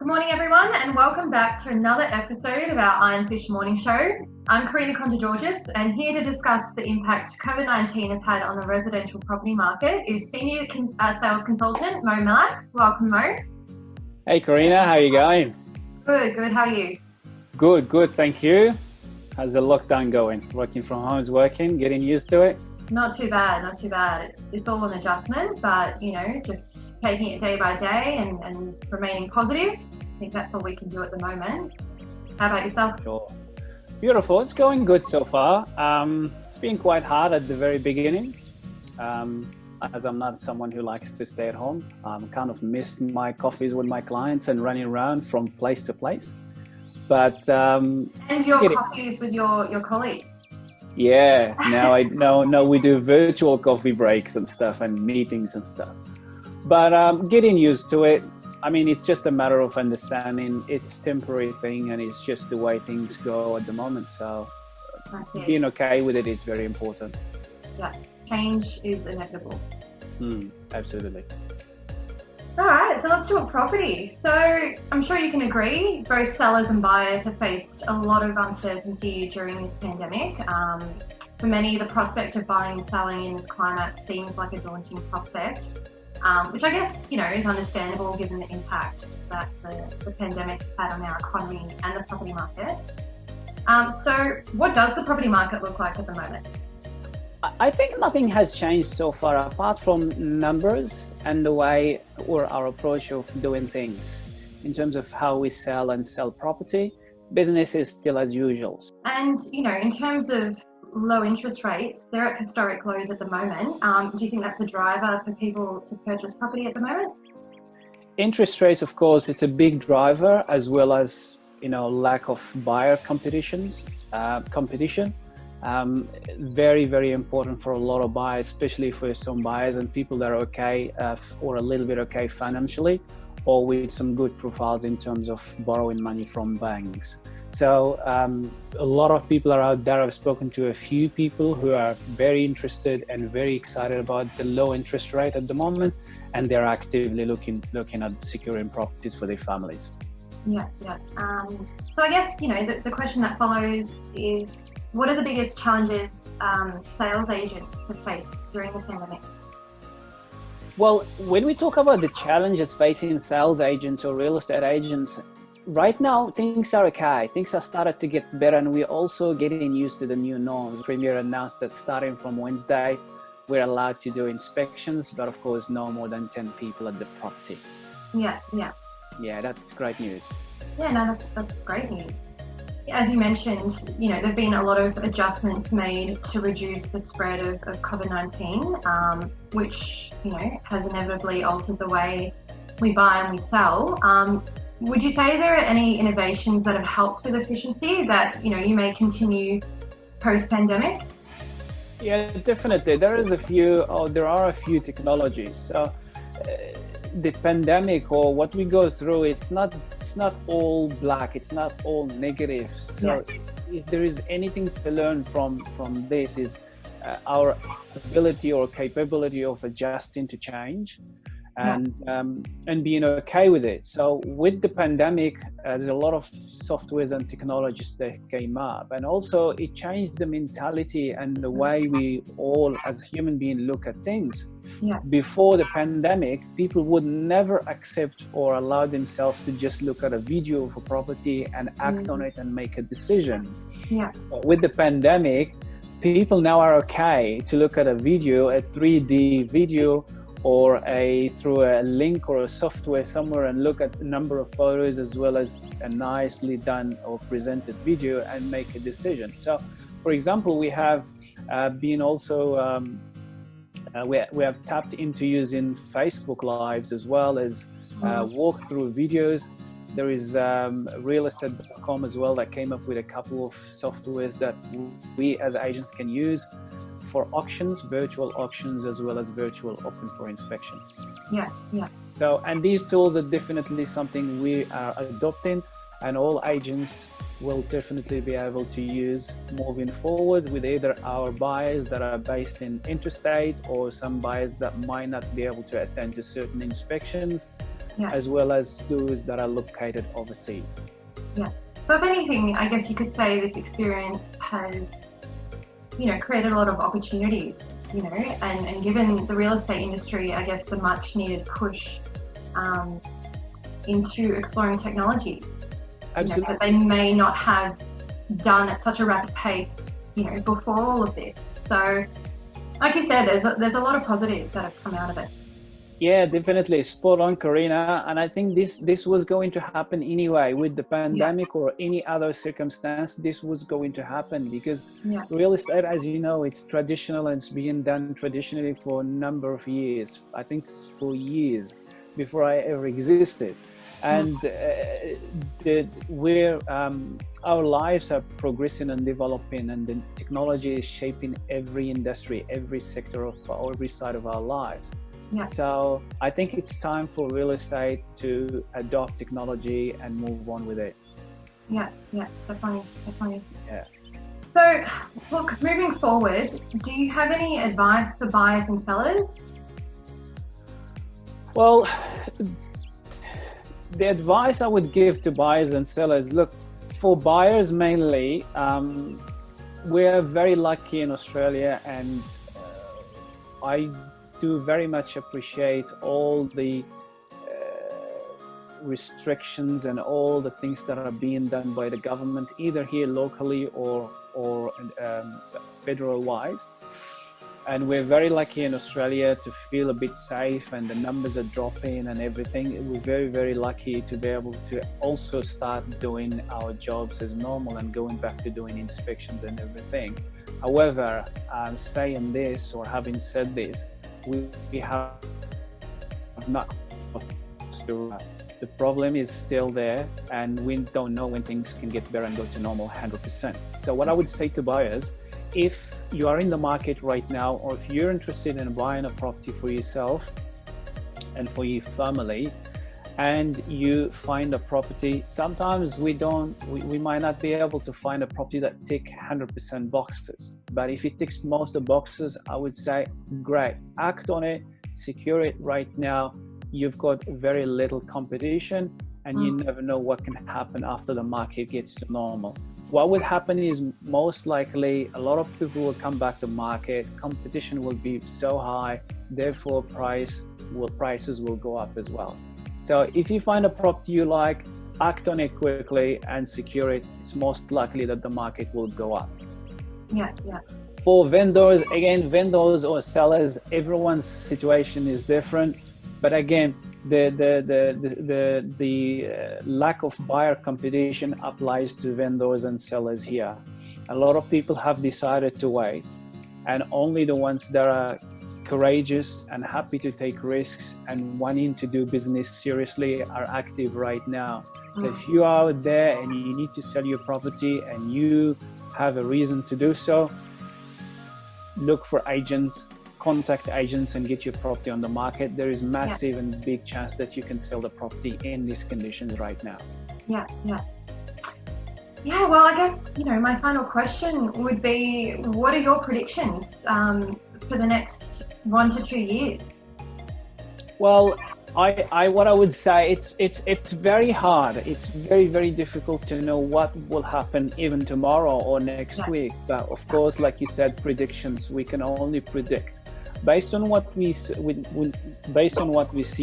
Morning everyone, and welcome back to another episode of our Ironfish Morning Show. I'm Karina Conta-Georgis, and here to discuss the impact COVID-19 has had on the residential property market is Senior Sales Consultant Mo Mellak. Welcome, Mo. Hey Karina, how are you going? Good. How are you? Good, thank you. How's the lockdown going? Working from home is working, getting used to it? Not too bad. It's all an adjustment, but just taking it day by day and remaining positive. I think that's all we can do at the moment. How about yourself? Sure. Beautiful. It's going good so far. It's been quite hard at the very beginning, as I'm not someone who likes to stay at home. Kind of missed my coffees with my clients and running around from place to place. But and your coffees with your colleagues. Yeah, now we do virtual coffee breaks and stuff and meetings and stuff. But getting used to it. I mean, it's just a matter of understanding it's a temporary thing and it's just the way things go at the moment. So being okay with it is very important. Yeah, change is inevitable. Absolutely. All right, so let's talk property. So I'm sure you can agree, both sellers and buyers have faced a lot of uncertainty during this pandemic. For many, the prospect of buying and selling in this climate seems like a daunting prospect. Which I guess, is understandable given the impact that the pandemic has had on our economy and the property market. So what does the property market look like at the moment? I think nothing has changed so far apart from numbers and the way or our approach of doing things. In terms of how we sell and sell property, business is still as usual. And, in terms of low interest rates, they're at historic lows at the moment. Do you think that's a driver for people to purchase property at the moment? Interest rates, of course, it's a big driver, as well as lack of buyer competition. Very, very important for a lot of buyers, especially first-home buyers and people that are okay or a little bit okay financially, or with some good profiles in terms of borrowing money from banks. So a lot of people are out there. I've spoken to a few people who are very interested and very excited about the low interest rate at the moment, and they're actively looking at securing properties for their families. Yeah. So I guess, the question that follows is, what are the biggest challenges sales agents have faced during the pandemic? Well, when we talk about the challenges facing sales agents or real estate agents, right now, things are okay. Things have started to get better, and we're also getting used to the new norms. Premier announced that starting from Wednesday, we're allowed to do inspections, but of course, no more than 10 people at the property. Yeah, that's great news. Yeah, no, that's great news. As you mentioned, there have been a lot of adjustments made to reduce the spread of COVID-19, which, has inevitably altered the way we buy and we sell. Would you say there are any innovations that have helped with efficiency that, you may continue post-pandemic? Yeah, definitely. There are a few technologies. So the pandemic or what we go through, it's not all black, it's not all negative. So if there is anything to learn from this is our ability or capability of adjusting to change. And being okay with it. So with the pandemic, there's a lot of softwares and technologies that came up, and also it changed the mentality and the way we all as human beings look at things. Before the pandemic, people would never accept or allow themselves to just look at a video of a property and act on it and make a decision. But with the pandemic, people now are okay to look at a video, a 3D video, or through a link or a software somewhere and look at a number of photos as well as a nicely done or presented video and make a decision. So, for example, we have been also we have tapped into using Facebook Lives as well as walkthrough videos. There is realestate.com as well that came up with a couple of softwares that we as agents can use for auctions, virtual auctions, as well as virtual open for inspections. Yeah. So, and these tools are definitely something we are adopting, and all agents will definitely be able to use moving forward with either our buyers that are based in interstate or some buyers that might not be able to attend to certain inspections. Yeah. as well as those that are located overseas. Yeah. So if anything, I guess you could say this experience has, created a lot of opportunities, and given the real estate industry, I guess, the much needed push into exploring technology. Absolutely. That they may not have done at such a rapid pace, before all of this. So, like you said, there's a lot of positives that have come out of it. Yeah, definitely. Spot on, Karina. And I think this was going to happen anyway with the pandemic or any other circumstance. This was going to happen because real estate, as you know, it's traditional and it's being done traditionally for a number of years. I think for years before I ever existed. And our lives are progressing and developing, and the technology is shaping every industry, every sector of every side of our lives. Yeah. So I think it's time for real estate to adopt technology and move on with it. Yeah, definitely. Yeah. So, look, moving forward, do you have any advice for buyers and sellers? Well, the advice I would give to buyers and sellers, look, for buyers mainly, we're very lucky in Australia, and I do very much appreciate all the restrictions and all the things that are being done by the government, either here locally or federal wise. And we're very lucky in Australia to feel a bit safe, and the numbers are dropping and everything. We're very, very lucky to be able to also start doing our jobs as normal and going back to doing inspections and everything. However, saying this or having said this, we have not. The problem is still there, and we don't know when things can get better and go to normal 100%. So what I would say to buyers, if you are in the market right now, or if you're interested in buying a property for yourself and for your family, and you find a property, sometimes we might not be able to find a property that ticks 100% boxes. But if it ticks most of the boxes, I would say, great, act on it, secure it right now. You've got very little competition, and you never know what can happen after the market gets to normal. What would happen is most likely a lot of people will come back to market, competition will be so high, therefore prices will go up as well. So if you find a property you like, act on it quickly and secure it. It's most likely that the market will go up. Yeah. For vendors, again, vendors or sellers, everyone's situation is different. But again, the lack of buyer competition applies to vendors and sellers here. A lot of people have decided to wait, and only the ones that are courageous and happy to take risks and wanting to do business seriously are active right now. So if you are out there and you need to sell your property and you have a reason to do so, look for agents, contact agents and get your property on the market. There is massive and big chance that you can sell the property in these conditions right now. Yeah, well, I guess, my final question would be, what are your predictions for the next 1 to 2 years? Well, what I would say, it's very hard. It's very, very difficult to know what will happen even tomorrow or next week. But of course, like you said, predictions, we can only predict based on what we see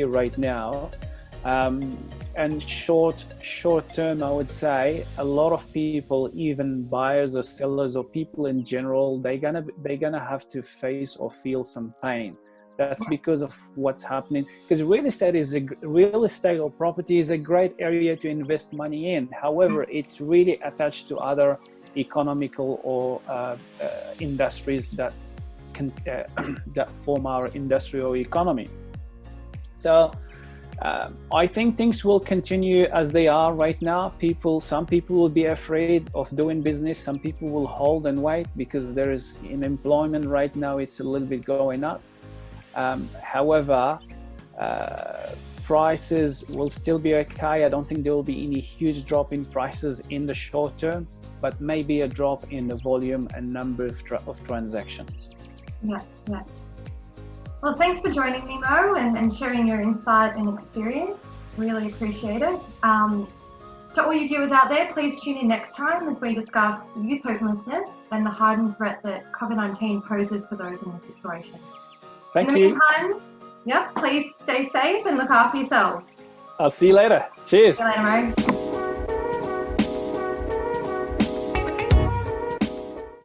right now. And short term, I would say a lot of people, even buyers or sellers or people in general, they're gonna have to face or feel some pain. That's because of what's happening. Because real estate or property is a great area to invest money in. However, it's really attached to other economical or industries that form our industrial economy. So I think things will continue as they are right now. Some people will be afraid of doing business. Some people will hold and wait because there is unemployment right now. It's a little bit going up. However, prices will still be okay. I don't think there will be any huge drop in prices in the short term, but maybe a drop in the volume and number of transactions. Yeah. Well, thanks for joining me, Mo, and sharing your insight and experience. Really appreciate it. To all you viewers out there, please tune in next time as we discuss youth homelessness and the heightened threat that COVID-19 poses for those in this situation. Thank in the you. meantime, please stay safe and look after yourselves. I'll see you later. Cheers. See you later, Mo.